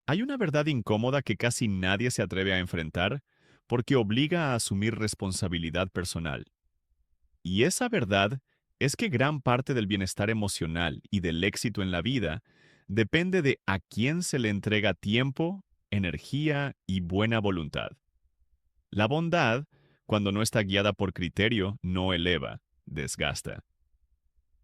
Hay una verdad incómoda que casi nadie se atreve a enfrentar porque obliga a asumir responsabilidad personal. Y esa verdad es que gran parte del bienestar emocional y del éxito en la vida depende de a quién se le entrega tiempo, energía y buena voluntad. La bondad, cuando no está guiada por criterio, no eleva, desgasta.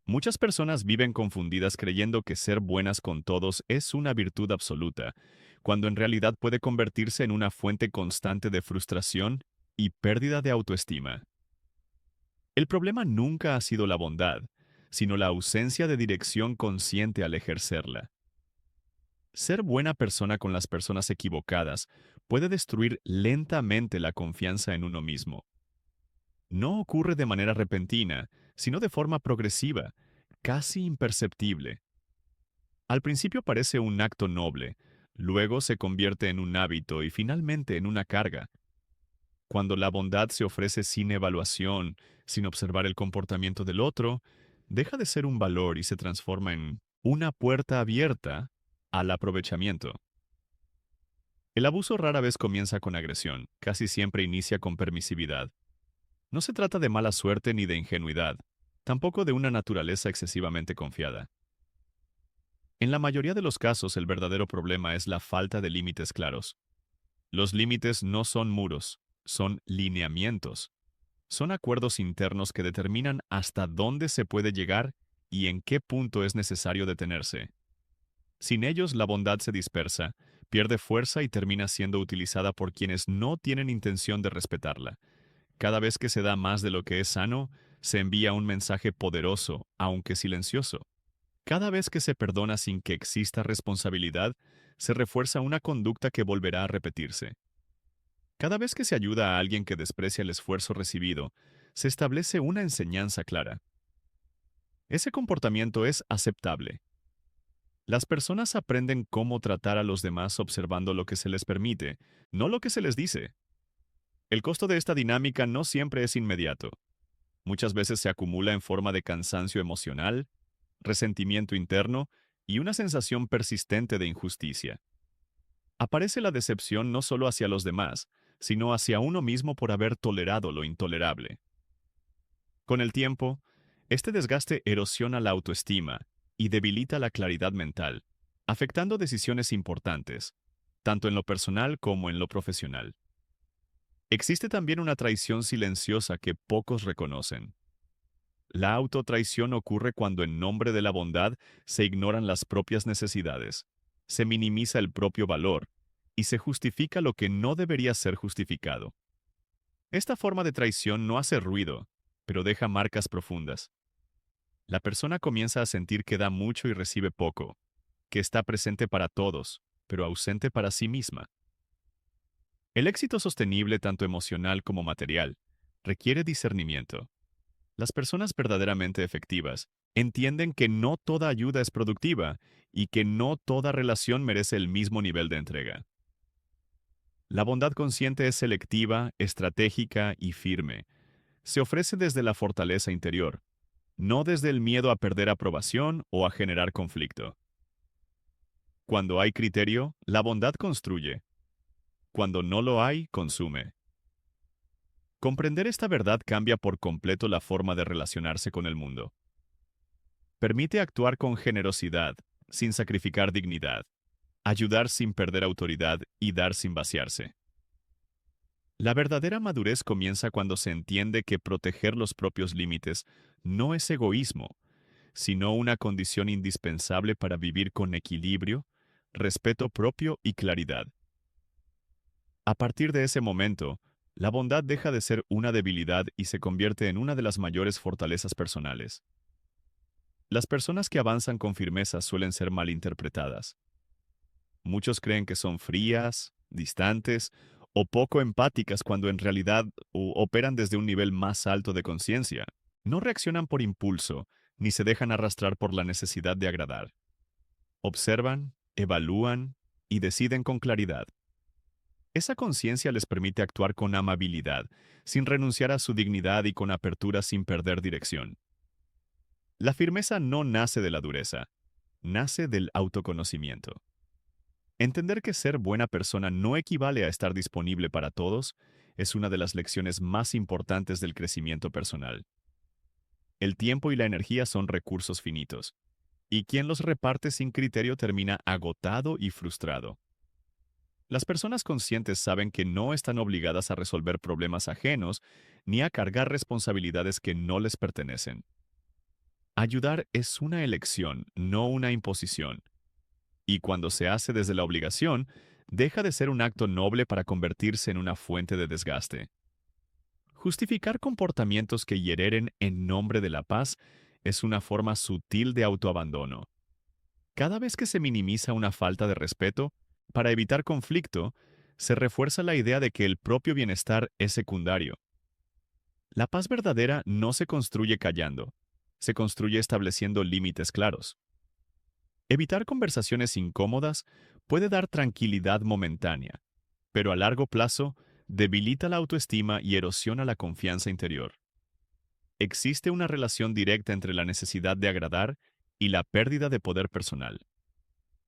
Muchas personas viven confundidas creyendo que ser buenas con todos es una virtud absoluta, cuando en realidad puede convertirse en una fuente constante de frustración y pérdida de autoestima. El problema nunca ha sido la bondad, sino la ausencia de dirección consciente al ejercerla. Ser buena persona con las personas equivocadas puede destruir lentamente la confianza en uno mismo. No ocurre de manera repentina, sino de forma progresiva, casi imperceptible. Al principio parece un acto noble, luego se convierte en un hábito y finalmente en una carga. Cuando la bondad se ofrece sin evaluación, sin observar el comportamiento del otro, deja de ser un valor y se transforma en una puerta abierta al aprovechamiento. El abuso rara vez comienza con agresión, casi siempre inicia con permisividad. No se trata de mala suerte ni de ingenuidad, tampoco de una naturaleza excesivamente confiada. En la mayoría de los casos, el verdadero problema es la falta de límites claros. Los límites no son muros, son lineamientos. Son acuerdos internos que determinan hasta dónde se puede llegar y en qué punto es necesario detenerse. Sin ellos, la bondad se dispersa, pierde fuerza y termina siendo utilizada por quienes no tienen intención de respetarla. Cada vez que se da más de lo que es sano, se envía un mensaje poderoso, aunque silencioso. Cada vez que se perdona sin que exista responsabilidad, se refuerza una conducta que volverá a repetirse. Cada vez que se ayuda a alguien que desprecia el esfuerzo recibido, se establece una enseñanza clara. Ese comportamiento es aceptable. Las personas aprenden cómo tratar a los demás observando lo que se les permite, no lo que se les dice. El costo de esta dinámica no siempre es inmediato. Muchas veces se acumula en forma de cansancio emocional, resentimiento interno y una sensación persistente de injusticia. Aparece la decepción no solo hacia los demás, sino hacia uno mismo por haber tolerado lo intolerable. Con el tiempo, este desgaste erosiona la autoestima y debilita la claridad mental, afectando decisiones importantes, tanto en lo personal como en lo profesional. Existe también una traición silenciosa que pocos reconocen. La autotraición ocurre cuando en nombre de la bondad se ignoran las propias necesidades, se minimiza el propio valor y se justifica lo que no debería ser justificado. Esta forma de traición no hace ruido, pero deja marcas profundas. La persona comienza a sentir que da mucho y recibe poco, que está presente para todos, pero ausente para sí misma. El éxito sostenible, tanto emocional como material, requiere discernimiento. Las personas verdaderamente efectivas entienden que no toda ayuda es productiva y que no toda relación merece el mismo nivel de entrega. La bondad consciente es selectiva, estratégica y firme. Se ofrece desde la fortaleza interior, no desde el miedo a perder aprobación o a generar conflicto. Cuando hay criterio, la bondad construye. Cuando no lo hay, consume. Comprender esta verdad cambia por completo la forma de relacionarse con el mundo. Permite actuar con generosidad, sin sacrificar dignidad, ayudar sin perder autoridad y dar sin vaciarse. La verdadera madurez comienza cuando se entiende que proteger los propios límites no es egoísmo, sino una condición indispensable para vivir con equilibrio, respeto propio y claridad. A partir de ese momento, la bondad deja de ser una debilidad y se convierte en una de las mayores fortalezas personales. Las personas que avanzan con firmeza suelen ser malinterpretadas. Muchos creen que son frías, distantes o poco empáticas cuando en realidad operan desde un nivel más alto de conciencia. No reaccionan por impulso, ni se dejan arrastrar por la necesidad de agradar. Observan, evalúan y deciden con claridad. Esa conciencia les permite actuar con amabilidad, sin renunciar a su dignidad y con apertura sin perder dirección. La firmeza no nace de la dureza, nace del autoconocimiento. Entender que ser buena persona no equivale a estar disponible para todos es una de las lecciones más importantes del crecimiento personal. El tiempo y la energía son recursos finitos, y quien los reparte sin criterio termina agotado y frustrado. Las personas conscientes saben que no están obligadas a resolver problemas ajenos ni a cargar responsabilidades que no les pertenecen. Ayudar es una elección, no una imposición. Y cuando se hace desde la obligación, deja de ser un acto noble para convertirse en una fuente de desgaste. Justificar comportamientos que hieren en nombre de la paz es una forma sutil de autoabandono. Cada vez que se minimiza una falta de respeto, para evitar conflicto, se refuerza la idea de que el propio bienestar es secundario. La paz verdadera no se construye callando, se construye estableciendo límites claros. Evitar conversaciones incómodas puede dar tranquilidad momentánea, pero a largo plazo debilita la autoestima y erosiona la confianza interior. Existe una relación directa entre la necesidad de agradar y la pérdida de poder personal.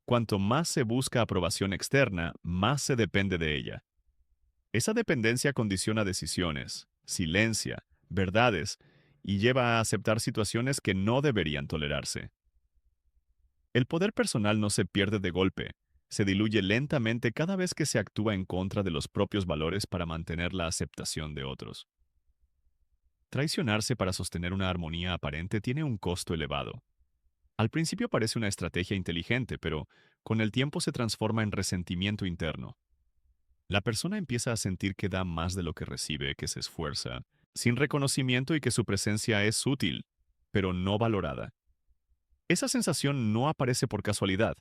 Cuanto más se busca aprobación externa, más se depende de ella. Esa dependencia condiciona decisiones, silencia, verdades y lleva a aceptar situaciones que no deberían tolerarse. El poder personal no se pierde de golpe, se diluye lentamente cada vez que se actúa en contra de los propios valores para mantener la aceptación de otros. Traicionarse para sostener una armonía aparente tiene un costo elevado. Al principio parece una estrategia inteligente, pero con el tiempo se transforma en resentimiento interno. La persona empieza a sentir que da más de lo que recibe, que se esfuerza, sin reconocimiento y que su presencia es útil, pero no valorada. Esa sensación no aparece por casualidad.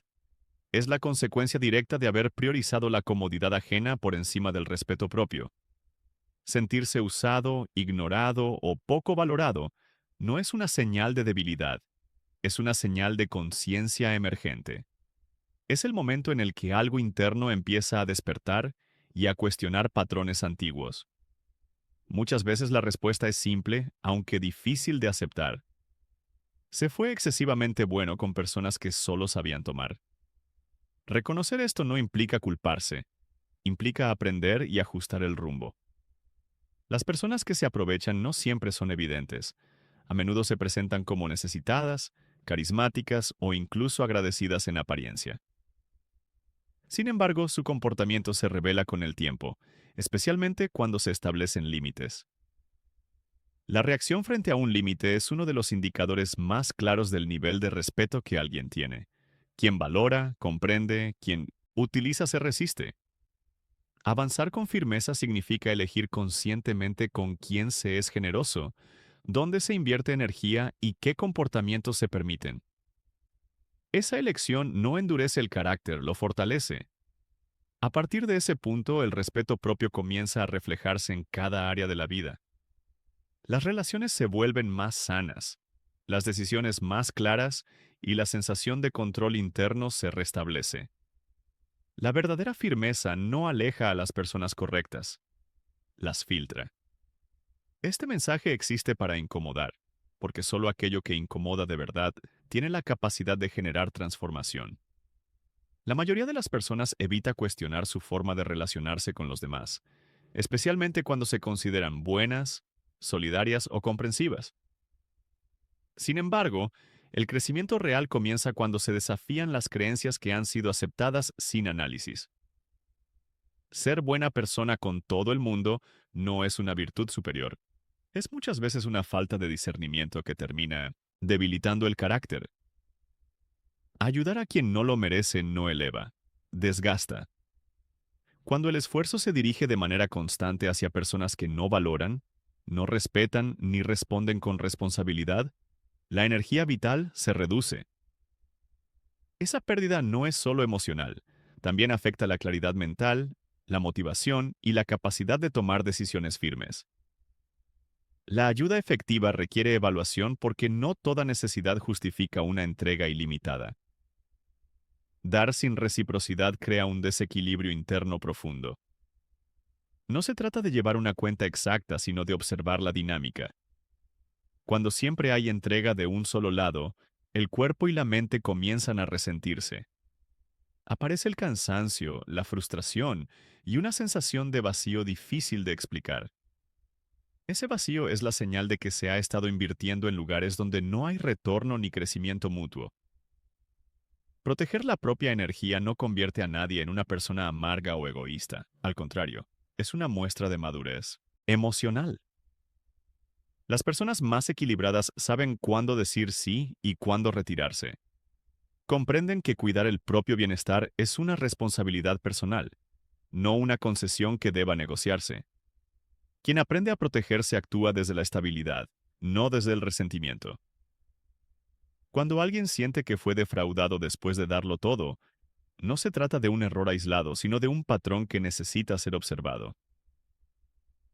Es la consecuencia directa de haber priorizado la comodidad ajena por encima del respeto propio. Sentirse usado, ignorado o poco valorado no es una señal de debilidad, es una señal de conciencia emergente. Es el momento en el que algo interno empieza a despertar y a cuestionar patrones antiguos. Muchas veces la respuesta es simple, aunque difícil de aceptar. Se fue excesivamente bueno con personas que solo sabían tomar. Reconocer esto no implica culparse, implica aprender y ajustar el rumbo. Las personas que se aprovechan no siempre son evidentes. A menudo se presentan como necesitadas, carismáticas o incluso agradecidas en apariencia. Sin embargo, su comportamiento se revela con el tiempo, especialmente cuando se establecen límites. La reacción frente a un límite es uno de los indicadores más claros del nivel de respeto que alguien tiene. Quien valora, comprende, quien utiliza se resiste. Avanzar con firmeza significa elegir conscientemente con quién se es generoso, dónde se invierte energía y qué comportamientos se permiten. Esa elección no endurece el carácter, lo fortalece. A partir de ese punto, el respeto propio comienza a reflejarse en cada área de la vida. Las relaciones se vuelven más sanas, las decisiones más claras y la sensación de control interno se restablece. La verdadera firmeza no aleja a las personas correctas, las filtra. Este mensaje existe para incomodar, porque solo aquello que incomoda de verdad tiene la capacidad de generar transformación. La mayoría de las personas evita cuestionar su forma de relacionarse con los demás, especialmente cuando se consideran buenas, solidarias o comprensivas. Sin embargo, el crecimiento real comienza cuando se desafían las creencias que han sido aceptadas sin análisis. Ser buena persona con todo el mundo no es una virtud superior. Es muchas veces una falta de discernimiento que termina debilitando el carácter. Ayudar a quien no lo merece no eleva, desgasta. Cuando el esfuerzo se dirige de manera constante hacia personas que no valoran, no respetan ni responden con responsabilidad, la energía vital se reduce. Esa pérdida no es solo emocional, también afecta la claridad mental, la motivación y la capacidad de tomar decisiones firmes. La ayuda efectiva requiere evaluación porque no toda necesidad justifica una entrega ilimitada. Dar sin reciprocidad crea un desequilibrio interno profundo. No se trata de llevar una cuenta exacta, sino de observar la dinámica. Cuando siempre hay entrega de un solo lado, el cuerpo y la mente comienzan a resentirse. Aparece el cansancio, la frustración y una sensación de vacío difícil de explicar. Ese vacío es la señal de que se ha estado invirtiendo en lugares donde no hay retorno ni crecimiento mutuo. Proteger la propia energía no convierte a nadie en una persona amarga o egoísta. Al contrario, es una muestra de madurez emocional. Las personas más equilibradas saben cuándo decir sí y cuándo retirarse. Comprenden que cuidar el propio bienestar es una responsabilidad personal, no una concesión que deba negociarse. Quien aprende a protegerse actúa desde la estabilidad, no desde el resentimiento. Cuando alguien siente que fue defraudado después de darlo todo, no se trata de un error aislado, sino de un patrón que necesita ser observado.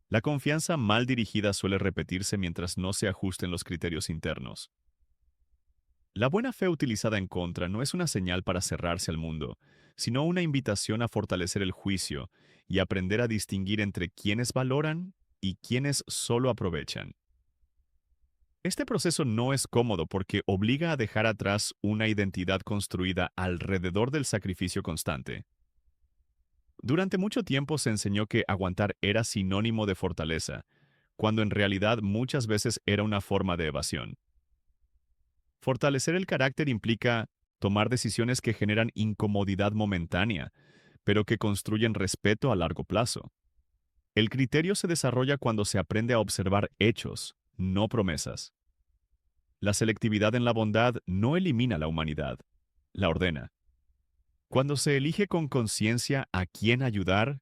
La confianza mal dirigida suele repetirse mientras no se ajusten los criterios internos. La buena fe utilizada en contra no es una señal para cerrarse al mundo, sino una invitación a fortalecer el juicio y aprender a distinguir entre quienes valoran y quienes solo aprovechan. Este proceso no es cómodo porque obliga a dejar atrás una identidad construida alrededor del sacrificio constante. Durante mucho tiempo se enseñó que aguantar era sinónimo de fortaleza, cuando en realidad muchas veces era una forma de evasión. Fortalecer el carácter implica tomar decisiones que generan incomodidad momentánea, pero que construyen respeto a largo plazo. El criterio se desarrolla cuando se aprende a observar hechos, no promesas. La selectividad en la bondad no elimina la humanidad, la ordena. Cuando se elige con conciencia a quién ayudar,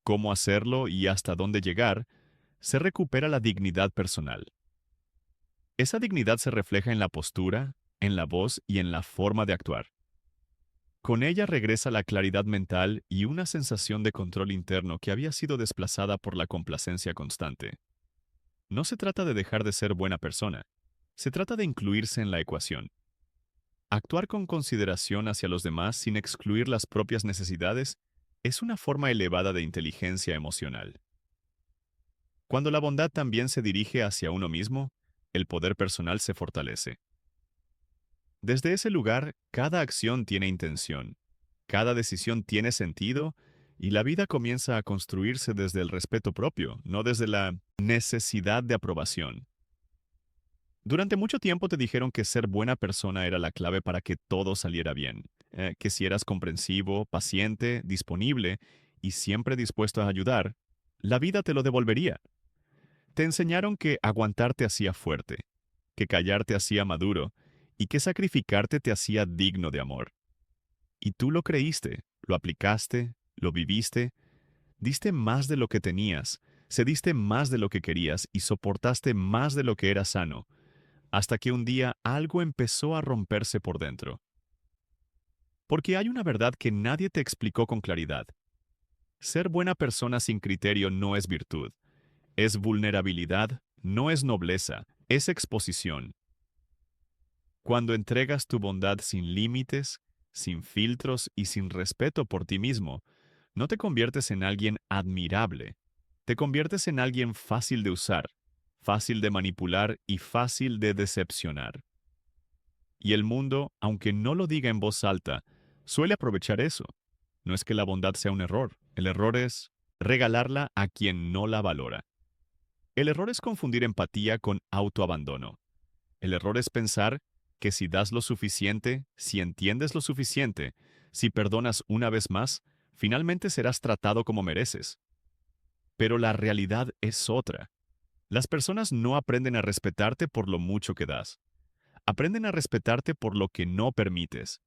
cómo hacerlo y hasta dónde llegar, se recupera la dignidad personal. Esa dignidad se refleja en la postura, en la voz y en la forma de actuar. Con ella regresa la claridad mental y una sensación de control interno que había sido desplazada por la complacencia constante. No se trata de dejar de ser buena persona, se trata de incluirse en la ecuación. Actuar con consideración hacia los demás sin excluir las propias necesidades es una forma elevada de inteligencia emocional. Cuando la bondad también se dirige hacia uno mismo, el poder personal se fortalece. Desde ese lugar, cada acción tiene intención, cada decisión tiene sentido y la vida comienza a construirse desde el respeto propio, no desde la necesidad de aprobación. Durante mucho tiempo te dijeron que ser buena persona era la clave para que todo saliera bien, que si eras comprensivo, paciente, disponible y siempre dispuesto a ayudar, la vida te lo devolvería. Te enseñaron que aguantar te hacía fuerte, que callar te hacía maduro y que sacrificarte te hacía digno de amor. Y tú lo creíste, lo aplicaste, lo viviste, diste más de lo que tenías, cediste más de lo que querías y soportaste más de lo que era sano, hasta que un día algo empezó a romperse por dentro. Porque hay una verdad que nadie te explicó con claridad. Ser buena persona sin criterio no es virtud, es vulnerabilidad, no es nobleza, es exposición. Cuando entregas tu bondad sin límites, sin filtros y sin respeto por ti mismo, no te conviertes en alguien admirable, te conviertes en alguien fácil de usar, fácil de manipular y fácil de decepcionar. Y el mundo, aunque no lo diga en voz alta, suele aprovechar eso. No es que la bondad sea un error, el error es regalarla a quien no la valora. El error es confundir empatía con autoabandono. El error es pensar que si das lo suficiente, si entiendes lo suficiente, si perdonas una vez más, finalmente serás tratado como mereces. Pero la realidad es otra. Las personas no aprenden a respetarte por lo mucho que das. Aprenden a respetarte por lo que no permites.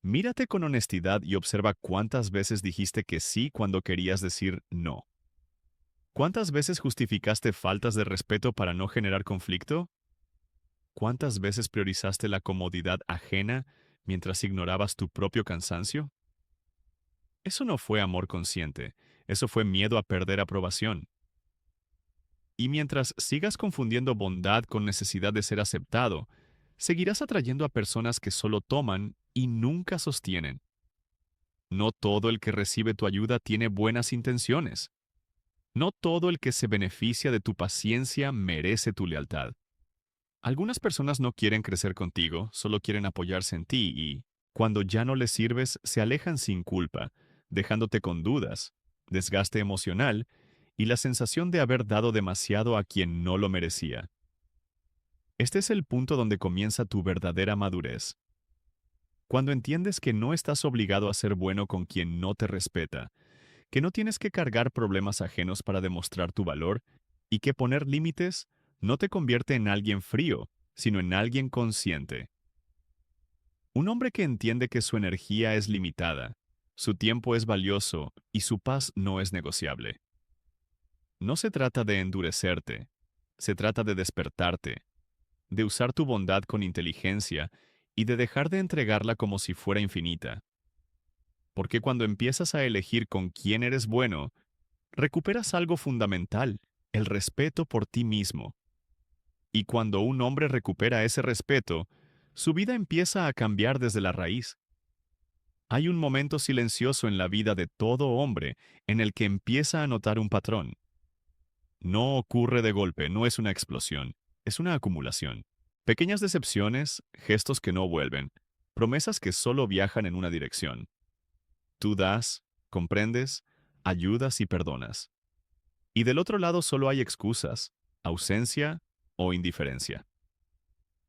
Mírate con honestidad y observa cuántas veces dijiste que sí cuando querías decir no. ¿Cuántas veces justificaste faltas de respeto para no generar conflicto? ¿Cuántas veces priorizaste la comodidad ajena mientras ignorabas tu propio cansancio? Eso no fue amor consciente, eso fue miedo a perder aprobación. Y mientras sigas confundiendo bondad con necesidad de ser aceptado, seguirás atrayendo a personas que solo toman y nunca sostienen. No todo el que recibe tu ayuda tiene buenas intenciones. No todo el que se beneficia de tu paciencia merece tu lealtad. Algunas personas no quieren crecer contigo, solo quieren apoyarse en ti y, Cuando ya no les sirves, se alejan sin culpa, dejándote con dudas, desgaste emocional y la sensación de haber dado demasiado a quien no lo merecía. Este es el punto donde comienza tu verdadera madurez. Cuando entiendes que no estás obligado a ser bueno con quien no te respeta, que no tienes que cargar problemas ajenos para demostrar tu valor y que poner límites no te convierte en alguien frío, sino en alguien consciente. Un hombre que entiende que su energía es limitada, su tiempo es valioso y su paz no es negociable. No se trata de endurecerte, se trata de despertarte, de usar tu bondad con inteligencia y de dejar de entregarla como si fuera infinita. Porque cuando empiezas a elegir con quién eres bueno, recuperas algo fundamental, el respeto por ti mismo. Y cuando un hombre recupera ese respeto, su vida empieza a cambiar desde la raíz. Hay un momento silencioso en la vida de todo hombre en el que empieza a notar un patrón. No ocurre de golpe, no es una explosión, es una acumulación. Pequeñas decepciones, gestos que no vuelven, promesas que solo viajan en una dirección. Tú das, comprendes, ayudas y perdonas. Y del otro lado solo hay excusas, ausencia o indiferencia.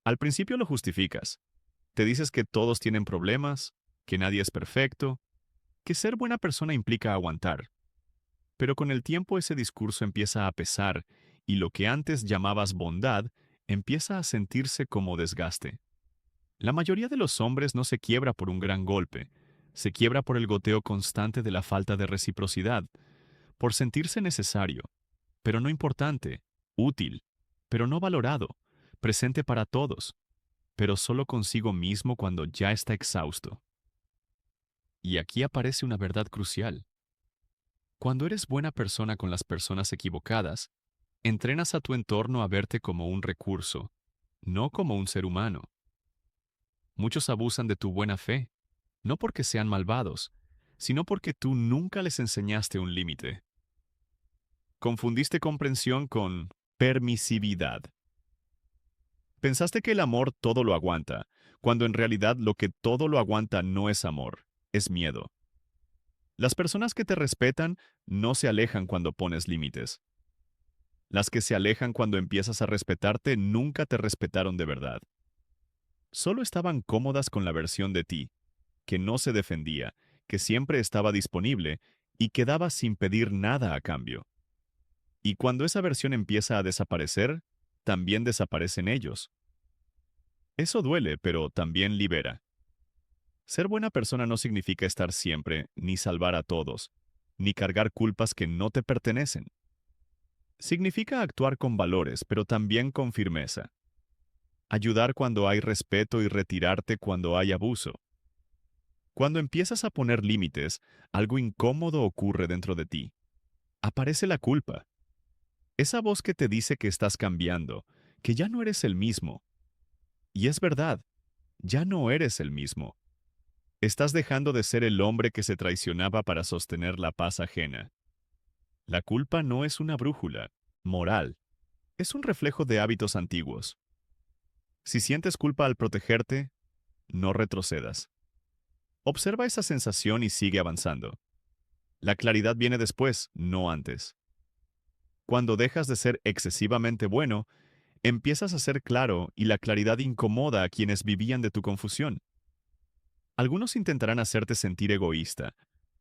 Al principio lo justificas. Te dices que todos tienen problemas, que nadie es perfecto, que ser buena persona implica aguantar. Pero con el tiempo ese discurso empieza a pesar y lo que antes llamabas bondad empieza a sentirse como desgaste. La mayoría de los hombres no se quiebra por un gran golpe, se quiebra por el goteo constante de la falta de reciprocidad, por sentirse necesario, pero no importante, útil, pero no valorado, presente para todos, pero solo consigo mismo cuando ya está exhausto. Y aquí aparece una verdad crucial. Cuando eres buena persona con las personas equivocadas, entrenas a tu entorno a verte como un recurso, no como un ser humano. Muchos abusan de tu buena fe, no porque sean malvados, sino porque tú nunca les enseñaste un límite. Confundiste comprensión con permisividad. Pensaste que el amor todo lo aguanta, cuando en realidad lo que todo lo aguanta no es amor, es miedo. Las personas que te respetan no se alejan cuando pones límites. Las que se alejan cuando empiezas a respetarte nunca te respetaron de verdad. Solo estaban cómodas con la versión de ti, que no se defendía, que siempre estaba disponible y que daba sin pedir nada a cambio. Y cuando esa versión empieza a desaparecer, también desaparecen ellos. Eso duele, pero también libera. Ser buena persona no significa estar siempre, ni salvar a todos, ni cargar culpas que no te pertenecen. Significa actuar con valores, pero también con firmeza. Ayudar cuando hay respeto y retirarte cuando hay abuso. Cuando empiezas a poner límites, algo incómodo ocurre dentro de ti. Aparece la culpa. Esa voz que te dice que estás cambiando, que ya no eres el mismo. Y es verdad, ya no eres el mismo. Estás dejando de ser el hombre que se traicionaba para sostener la paz ajena. La culpa no es una brújula moral, es un reflejo de hábitos antiguos. Si sientes culpa al protegerte, no retrocedas. Observa esa sensación y sigue avanzando. La claridad viene después, no antes. Cuando dejas de ser excesivamente bueno, empiezas a ser claro y la claridad incomoda a quienes vivían de tu confusión. Algunos intentarán hacerte sentir egoísta,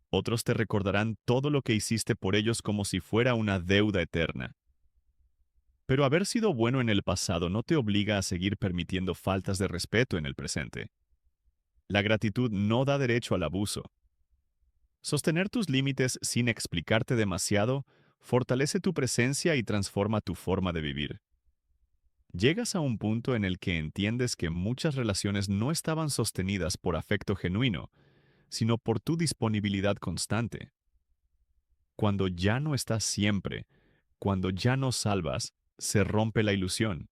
otros te recordarán todo lo que hiciste por ellos como si fuera una deuda eterna. Pero haber sido bueno en el pasado no te obliga a seguir permitiendo faltas de respeto en el presente. La gratitud no da derecho al abuso. Sostener tus límites sin explicarte demasiado fortalece tu presencia y transforma tu forma de vivir. Llegas a un punto en el que entiendes que muchas relaciones no estaban sostenidas por afecto genuino, sino por tu disponibilidad constante. Cuando ya no estás siempre, cuando ya no salvas, se rompe la ilusión.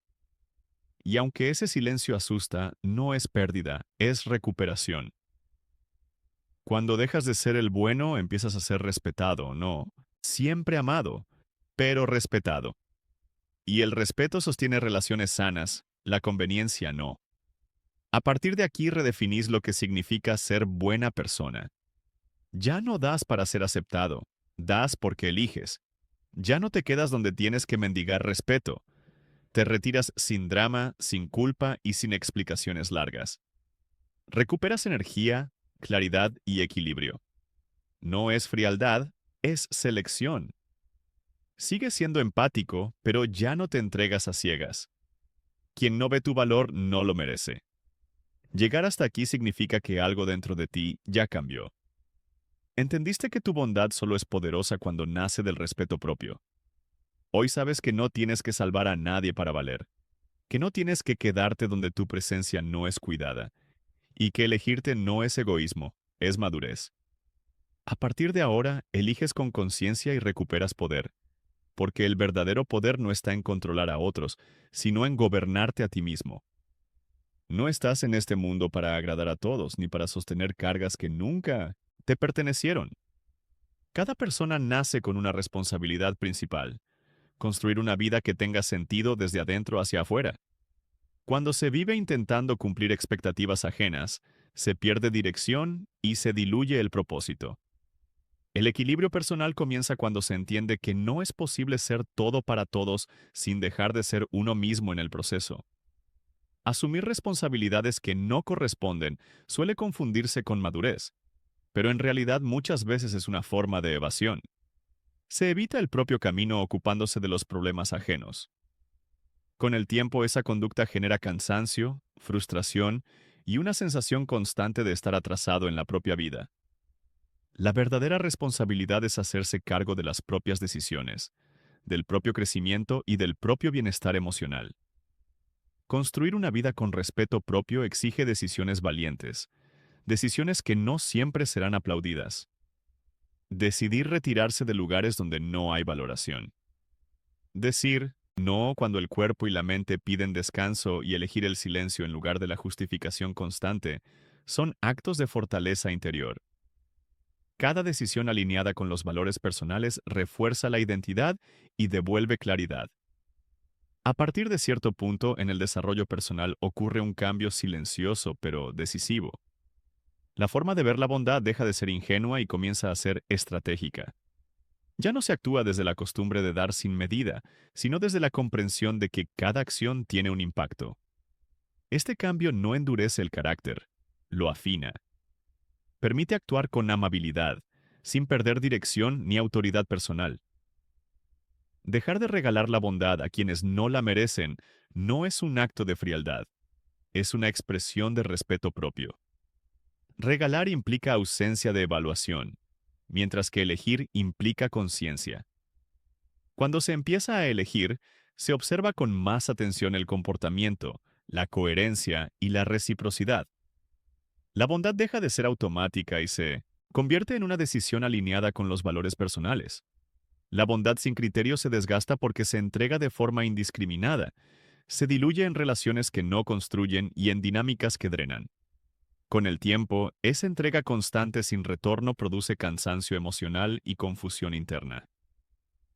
Y aunque ese silencio asusta, no es pérdida, es recuperación. Cuando dejas de ser el bueno, empiezas a ser respetado, no, siempre amado, pero respetado. Y el respeto sostiene relaciones sanas, la conveniencia no. A partir de aquí redefinís lo que significa ser buena persona. Ya no das para ser aceptado, das porque eliges. Ya no te quedas donde tienes que mendigar respeto. Te retiras sin drama, sin culpa y sin explicaciones largas. Recuperas energía, claridad y equilibrio. No es frialdad, es selección. Sigues siendo empático, pero ya no te entregas a ciegas. Quien no ve tu valor no lo merece. Llegar hasta aquí significa que algo dentro de ti ya cambió. Entendiste que tu bondad solo es poderosa cuando nace del respeto propio. Hoy sabes que no tienes que salvar a nadie para valer, que no tienes que quedarte donde tu presencia no es cuidada, y que elegirte no es egoísmo, es madurez. A partir de ahora, eliges con conciencia y recuperas poder, porque el verdadero poder no está en controlar a otros, sino en gobernarte a ti mismo. No estás en este mundo para agradar a todos, ni para sostener cargas que nunca te pertenecieron. Cada persona nace con una responsabilidad principal: construir una vida que tenga sentido desde adentro hacia afuera. Cuando se vive intentando cumplir expectativas ajenas, se pierde dirección y se diluye el propósito. El equilibrio personal comienza cuando se entiende que no es posible ser todo para todos sin dejar de ser uno mismo en el proceso. Asumir responsabilidades que no corresponden suele confundirse con madurez, pero en realidad muchas veces es una forma de evasión. Se evita el propio camino ocupándose de los problemas ajenos. Con el tiempo, esa conducta genera cansancio, frustración y una sensación constante de estar atrasado en la propia vida. La verdadera responsabilidad es hacerse cargo de las propias decisiones, del propio crecimiento y del propio bienestar emocional. Construir una vida con respeto propio exige decisiones valientes, decisiones que no siempre serán aplaudidas. Decidir retirarse de lugares donde no hay valoración. Decir no cuando el cuerpo y la mente piden descanso y elegir el silencio en lugar de la justificación constante son actos de fortaleza interior. Cada decisión alineada con los valores personales refuerza la identidad y devuelve claridad. A partir de cierto punto en el desarrollo personal ocurre un cambio silencioso pero decisivo. La forma de ver la bondad deja de ser ingenua y comienza a ser estratégica. Ya no se actúa desde la costumbre de dar sin medida, sino desde la comprensión de que cada acción tiene un impacto. Este cambio no endurece el carácter, lo afina. Permite actuar con amabilidad, sin perder dirección ni autoridad personal. Dejar de regalar la bondad a quienes no la merecen no es un acto de frialdad, es una expresión de respeto propio. Regalar implica ausencia de evaluación, mientras que elegir implica conciencia. Cuando se empieza a elegir, se observa con más atención el comportamiento, la coherencia y la reciprocidad. La bondad deja de ser automática y se convierte en una decisión alineada con los valores personales. La bondad sin criterio se desgasta porque se entrega de forma indiscriminada, se diluye en relaciones que no construyen y en dinámicas que drenan. Con el tiempo, esa entrega constante sin retorno produce cansancio emocional y confusión interna.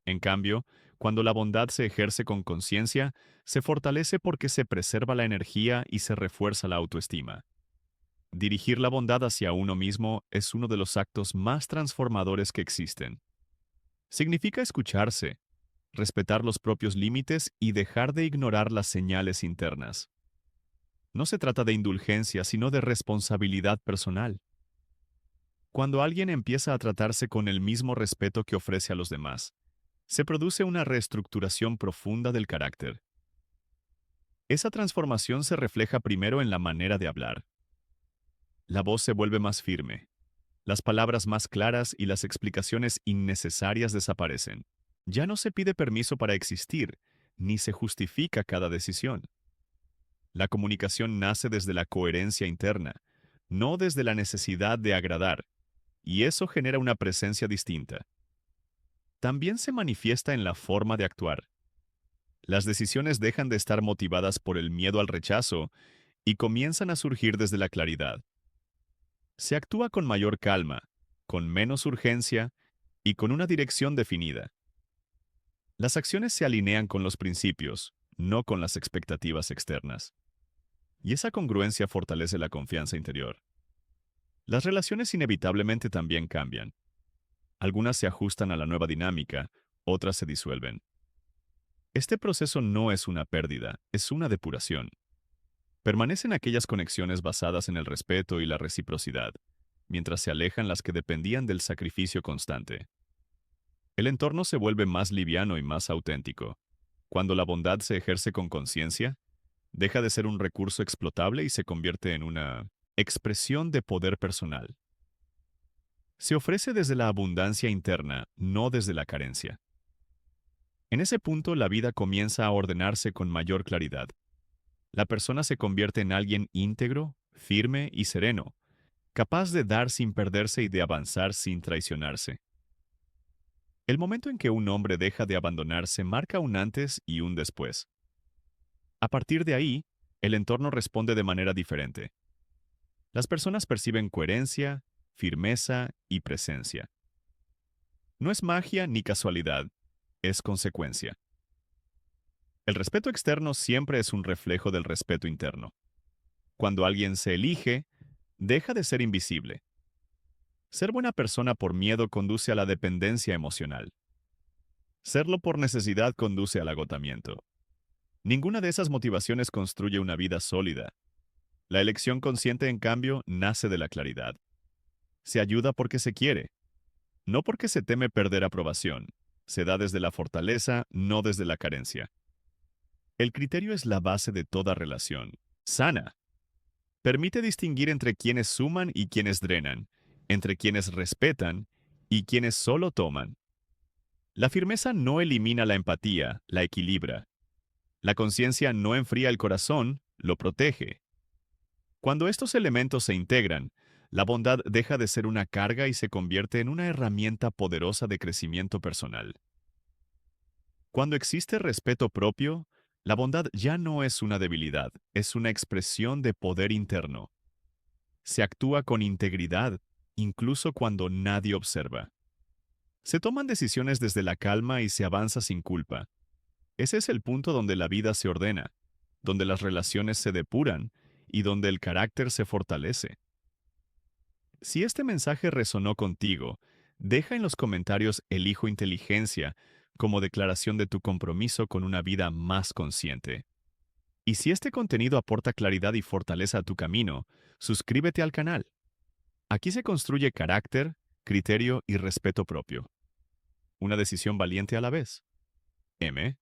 En cambio, cuando la bondad se ejerce con conciencia, se fortalece porque se preserva la energía y se refuerza la autoestima. Dirigir la bondad hacia uno mismo es uno de los actos más transformadores que existen. Significa escucharse, respetar los propios límites y dejar de ignorar las señales internas. No se trata de indulgencia, sino de responsabilidad personal. Cuando alguien empieza a tratarse con el mismo respeto que ofrece a los demás, se produce una reestructuración profunda del carácter. Esa transformación se refleja primero en la manera de hablar. La voz se vuelve más firme, las palabras más claras y las explicaciones innecesarias desaparecen. Ya no se pide permiso para existir, ni se justifica cada decisión. La comunicación nace desde la coherencia interna, no desde la necesidad de agradar, y eso genera una presencia distinta. También se manifiesta en la forma de actuar. Las decisiones dejan de estar motivadas por el miedo al rechazo y comienzan a surgir desde la claridad. Se actúa con mayor calma, con menos urgencia y con una dirección definida. Las acciones se alinean con los principios, no con las expectativas externas. y esa congruencia fortalece la confianza interior. Las relaciones inevitablemente también cambian. Algunas se ajustan a la nueva dinámica, otras se disuelven. Este proceso no es una pérdida, es una depuración. Permanecen aquellas conexiones basadas en el respeto y la reciprocidad, mientras se alejan las que dependían del sacrificio constante. El entorno se vuelve más liviano y más auténtico. Cuando la bondad se ejerce con conciencia, deja de ser un recurso explotable y se convierte en una expresión de poder personal. Se ofrece desde la abundancia interna, no desde la carencia. En ese punto, la vida comienza a ordenarse con mayor claridad. La persona se convierte en alguien íntegro, firme y sereno, capaz de dar sin perderse y de avanzar sin traicionarse. El momento en que un hombre deja de abandonarse marca un antes y un después. A partir de ahí, el entorno responde de manera diferente. Las personas perciben coherencia, firmeza y presencia. No es magia ni casualidad, es consecuencia. El respeto externo siempre es un reflejo del respeto interno. Cuando alguien se elige, deja de ser invisible. Ser buena persona por miedo conduce a la dependencia emocional. Serlo por necesidad conduce al agotamiento. Ninguna de esas motivaciones construye una vida sólida. La elección consciente, en cambio, nace de la claridad. Se ayuda porque se quiere, no porque se teme perder aprobación. Se da desde la fortaleza, no desde la carencia. El criterio es la base de toda relación. Sana. Permite distinguir entre quienes suman y quienes drenan, entre quienes respetan y quienes solo toman. La firmeza no elimina la empatía, la equilibra. La conciencia no enfría el corazón, lo protege. Cuando estos elementos se integran, la bondad deja de ser una carga y se convierte en una herramienta poderosa de crecimiento personal. Cuando existe respeto propio, la bondad ya no es una debilidad, es una expresión de poder interno. Se actúa con integridad, incluso cuando nadie observa. Se toman decisiones desde la calma y se avanza sin culpa. Ese es el punto donde la vida se ordena, donde las relaciones se depuran y donde el carácter se fortalece. Si este mensaje resonó contigo, deja en los comentarios "Elijo inteligencia" como declaración de tu compromiso con una vida más consciente. Y si este contenido aporta claridad y fortaleza a tu camino, suscríbete al canal. Aquí se construye carácter, criterio y respeto propio. Una decisión valiente a la vez. M.